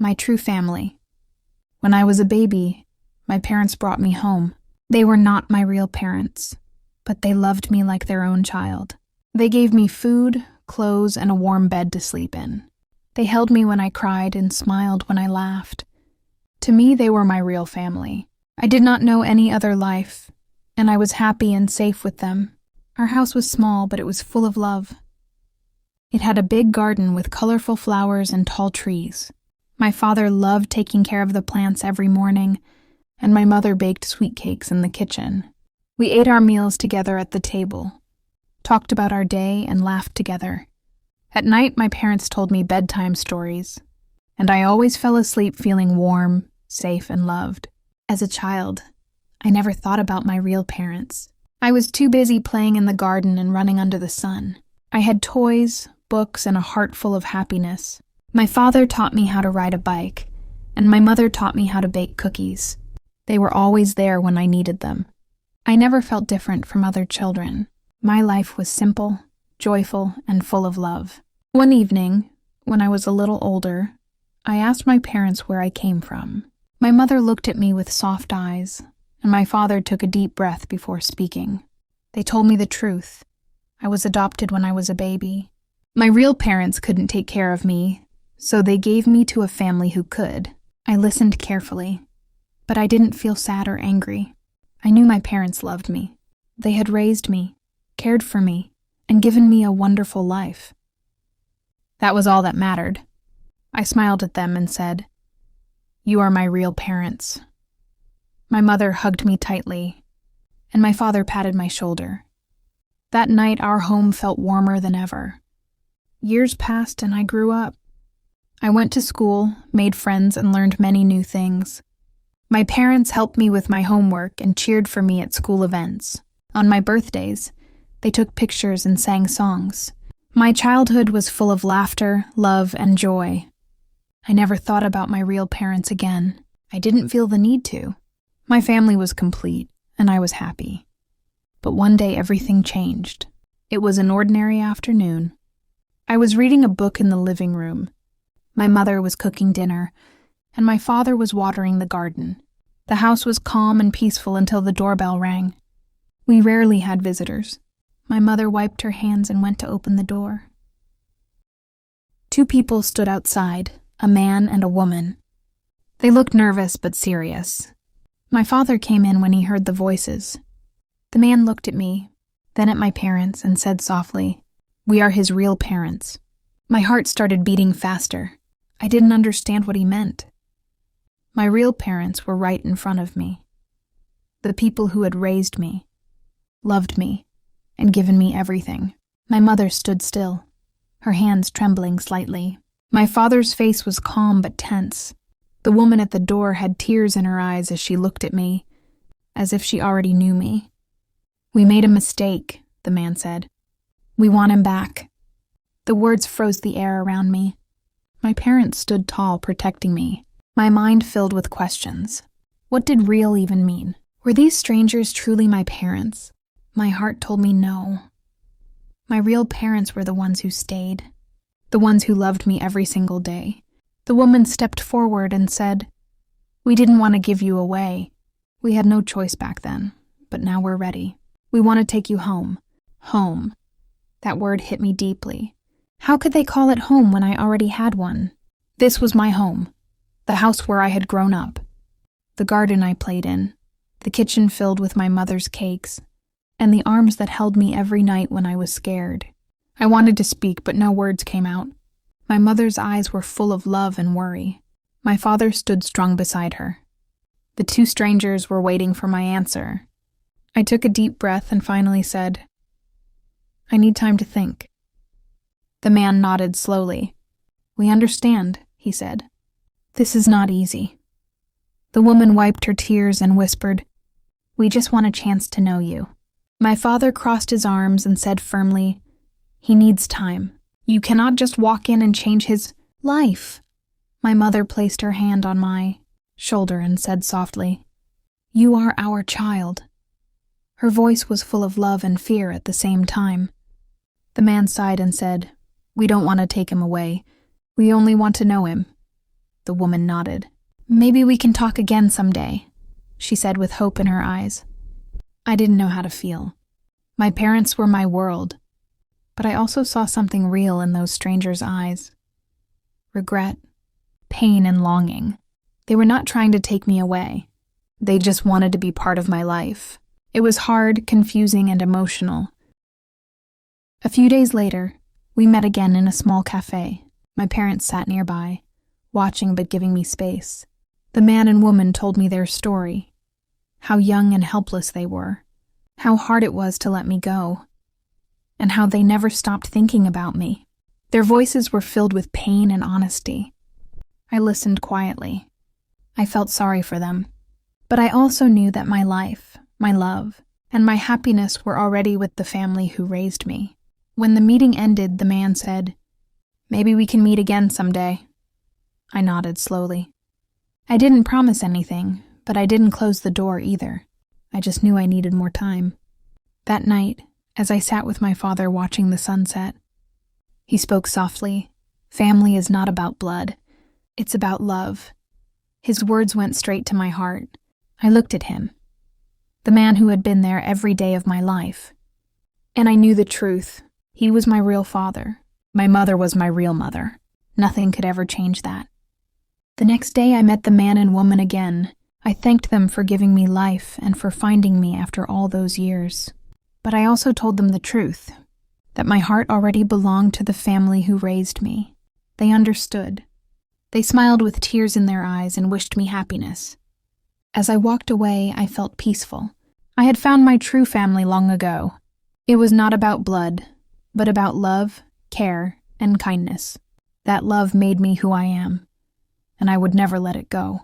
My true family. When I was a baby, my parents brought me home. They were not my real parents, but they loved me like their own child. They gave me food, clothes, and a warm bed to sleep in. They held me when I cried and smiled when I laughed. To me, they were my real family. I did not know any other life, and I was happy and safe with them. Our house was small, but it was full of love. It had a big garden with colorful flowers and tall trees. My father loved taking care of the plants every morning, and my mother baked sweet cakes in the kitchen. We ate our meals together at the table, talked about our day, and laughed together. At night, my parents told me bedtime stories, and I always fell asleep feeling warm, safe, and loved. As a child, I never thought about my real parents. I was too busy playing in the garden and running under the sun. I had toys, books, and a heart full of happiness. My father taught me how to ride a bike, and my mother taught me how to bake cookies. They were always there when I needed them. I never felt different from other children. My life was simple, joyful, and full of love. One evening, when I was a little older, I asked my parents where I came from. My mother looked at me with soft eyes, and my father took a deep breath before speaking. They told me the truth. I was adopted when I was a baby. My real parents couldn't take care of me, so they gave me to a family who could. I listened carefully, but I didn't feel sad or angry. I knew my parents loved me. They had raised me, cared for me, and given me a wonderful life. That was all that mattered. I smiled at them and said, "You are my real parents." My mother hugged me tightly, and my father patted my shoulder. That night, our home felt warmer than ever. Years passed and I grew up. I went to school, made friends, and learned many new things. My parents helped me with my homework and cheered for me at school events. On my birthdays, they took pictures and sang songs. My childhood was full of laughter, love, and joy. I never thought about my real parents again. I didn't feel the need to. My family was complete, and I was happy. But one day everything changed. It was an ordinary afternoon. I was reading a book in the living room. My mother was cooking dinner, and my father was watering the garden. The house was calm and peaceful until the doorbell rang. We rarely had visitors. My mother wiped her hands and went to open the door. Two people stood outside, a man and a woman. They looked nervous but serious. My father came in when he heard the voices. The man looked at me, then at my parents, and said softly, "We are his real parents." My heart started beating faster. I didn't understand what he meant. My real parents were right in front of me. The people who had raised me, loved me, and given me everything. My mother stood still, her hands trembling slightly. My father's face was calm but tense. The woman at the door had tears in her eyes as she looked at me, as if she already knew me. "We made a mistake," the man said. "We want him back." The words froze the air around me. My parents stood tall, protecting me. My mind filled with questions. What did real even mean? Were these strangers truly my parents? My heart told me no. My real parents were the ones who stayed, the ones who loved me every single day. The woman stepped forward and said, "We didn't want to give you away. We had no choice back then, but now we're ready. We want to take you home." Home. That word hit me deeply. How could they call it home when I already had one? This was my home, the house where I had grown up, the garden I played in, the kitchen filled with my mother's cakes, and the arms that held me every night when I was scared. I wanted to speak, but no words came out. My mother's eyes were full of love and worry. My father stood strong beside her. The two strangers were waiting for my answer. I took a deep breath and finally said, "I need time to think." The man nodded slowly. "We understand," he said. "This is not easy." The woman wiped her tears and whispered, "We just want a chance to know you." My father crossed his arms and said firmly, "He needs time. You cannot just walk in and change his life." My mother placed her hand on my shoulder and said softly, "You are our child." Her voice was full of love and fear at the same time. The man sighed and said, "We don't want to take him away. We only want to know him. The woman nodded. "Maybe we can talk again someday," she said with hope in her eyes. I didn't know how to feel. My parents were my world, but I also saw something real in those strangers' eyes. Regret, pain, and longing. They were not trying to take me away. They just wanted to be part of my life. It was hard, confusing, and emotional. A few days later, we met again in a small cafe. My parents sat nearby, watching but giving me space. The man and woman told me their story, how young and helpless they were, how hard it was to let me go, and how they never stopped thinking about me. Their voices were filled with pain and honesty. I listened quietly. I felt sorry for them. But I also knew that my life, my love, and my happiness were already with the family who raised me. When the meeting ended, the man said, "Maybe we can meet again someday." I nodded slowly. I didn't promise anything, but I didn't close the door either. I just knew I needed more time. That night, as I sat with my father watching the sunset, he spoke softly. "Family is not about blood. It's about love." His words went straight to my heart. I looked at him, the man who had been there every day of my life, and I knew the truth. He was my real father. My mother was my real mother. Nothing could ever change that. The next day I met the man and woman again. I thanked them for giving me life and for finding me after all those years. But I also told them the truth, that my heart already belonged to the family who raised me. They understood. They smiled with tears in their eyes and wished me happiness. As I walked away, I felt peaceful. I had found my true family long ago. It was not about blood, but about love, care, and kindness. That love made me who I am, and I would never let it go.